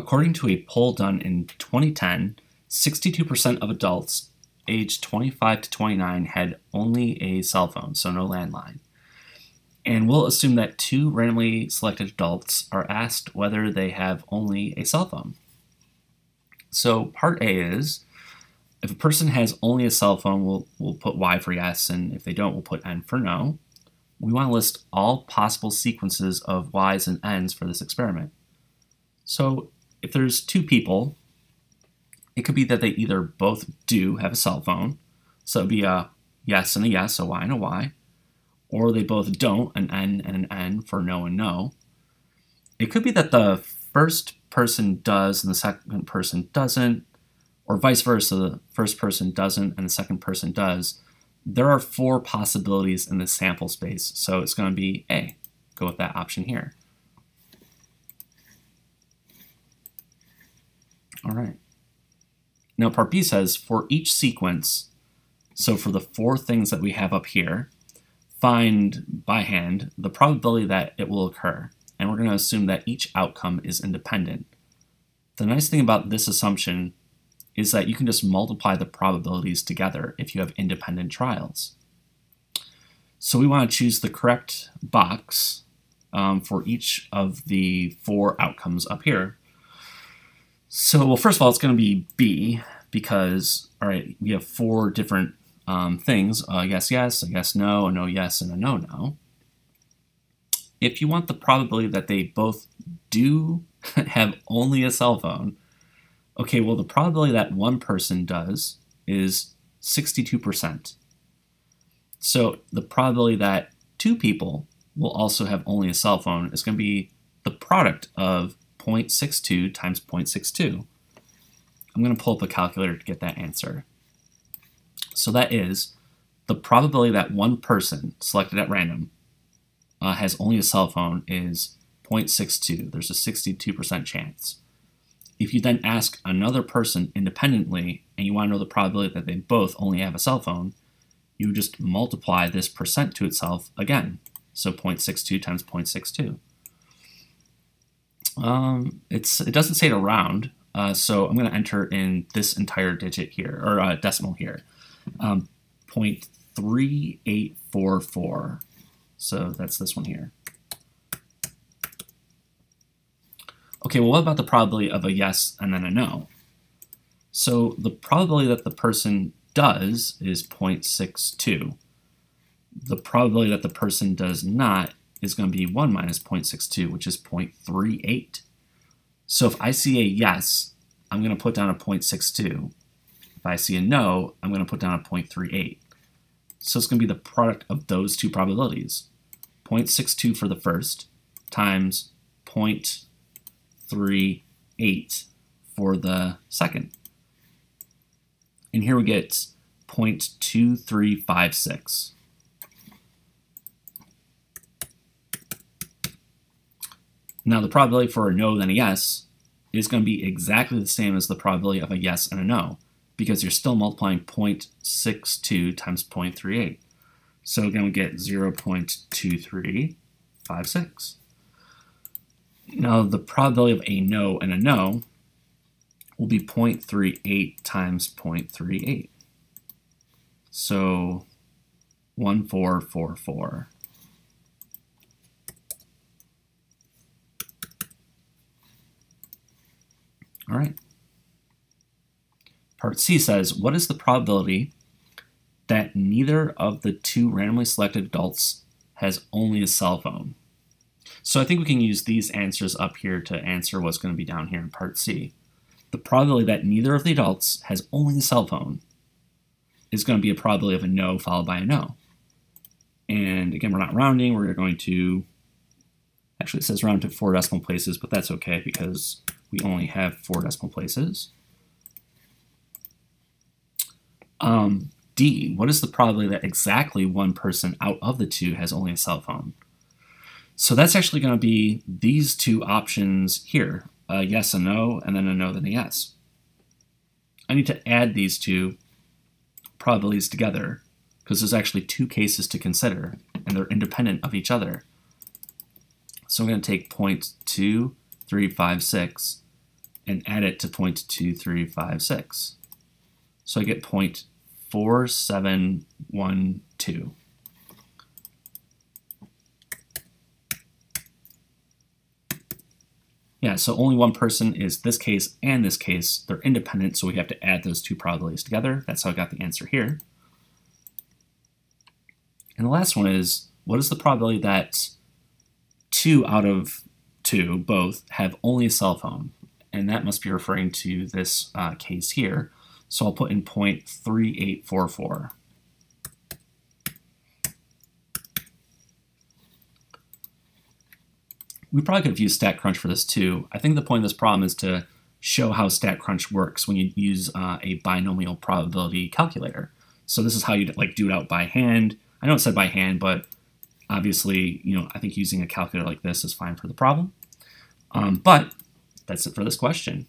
According to a poll done in 2010, 62% of adults aged 25 to 29 had only a cell phone, so no landline. And we'll assume that two randomly selected adults are asked whether they have only a cell phone. So part A is, if a person has only a cell phone, we'll put Y for yes, and if they don't, we'll put N for no. We want to list all possible sequences of Y's and N's for this experiment. So if there's two people, it could be that they either both do have a cell phone, so it'd be a yes and a yes, a Y and a Y, or they both don't, an N and an N for no and no. It could be that the first person does and the second person doesn't, or vice versa, the first person doesn't and the second person does. There are four possibilities in the sample space, so it's going to be A. Go with that option here. All right. Now part B says, for each sequence, so for the four things that we have up here, find by hand the probability that it will occur. And we're going to assume that each outcome is independent. The nice thing about this assumption is that you can just multiply the probabilities together if you have independent trials. So we want to choose the correct box for each of the four outcomes up here. So, well, first of all, it's going to be B because, all right, we have four different things, a yes, yes, a yes, no, a no, yes, and a no, no. If you want the probability that they both do have only a cell phone, okay, well, the probability that one person does is 62%. So the probability that two people will also have only a cell phone is going to be the product of 0.62 times 0.62. I'm going to pull up a calculator to get that answer. So that is the probability that one person selected at random has only a cell phone is 0.62. There's a 62% chance. If you then ask another person independently and you want to know the probability that they both only have a cell phone, you just multiply this percent to itself again. So 0.62 times 0.62. It doesn't say to round, so I'm going to enter in this entire digit here, or decimal here, 0.3844. So that's this one here. Okay, well, what about the probability of a yes and then a no? So the probability that the person does is 0.62. The probability that the person does not is going to be 1 minus 0.62, which is 0.38. So if I see a yes, I'm going to put down a 0.62. If I see a no, I'm going to put down a 0.38. So it's going to be the product of those two probabilities. 0.62 for the first times 0.38 for the second. And here we get 0.2356. Now the probability for a no then a yes is going to be exactly the same as the probability of a yes and a no, because you're still multiplying 0.62 times 0.38. So again, we get 0.2356. Now the probability of a no and a no will be 0.38 times 0.38. So 1444. All right. Part C says, what is the probability that neither of the two randomly selected adults has only a cell phone? So I think we can use these answers up here to answer what's going to be down here in part C. The probability that neither of the adults has only a cell phone is going to be a probability of a no followed by a no. And again, we're not rounding. We're going to, actually it says round to 4 decimal places, but that's okay because we only have 4 decimal places. D, what is the probability that exactly one person out of the two has only a cell phone? So that's actually going to be these two options here, a yes and no, and then a no, then a yes. I need to add these two probabilities together because there's actually 2 cases to consider, and they're independent of each other. So I'm going to take 0.2356 and add it to 0.2356. So I get 0.4712. Yeah, so only one person is this case and this case. They're independent, so we have to add those two probabilities together. That's how I got the answer here. And the last one is, what is the probability that 2 out of 2, both, have only a cell phone? And that must be referring to this case here. So I'll put in 0.3844. We probably could have used StatCrunch for this too. I think the point of this problem is to show how StatCrunch works when you use a binomial probability calculator. So this is how you like do it out by hand. I know it said by hand, but obviously, I think using a calculator like this is fine for the problem. But that's it for this question.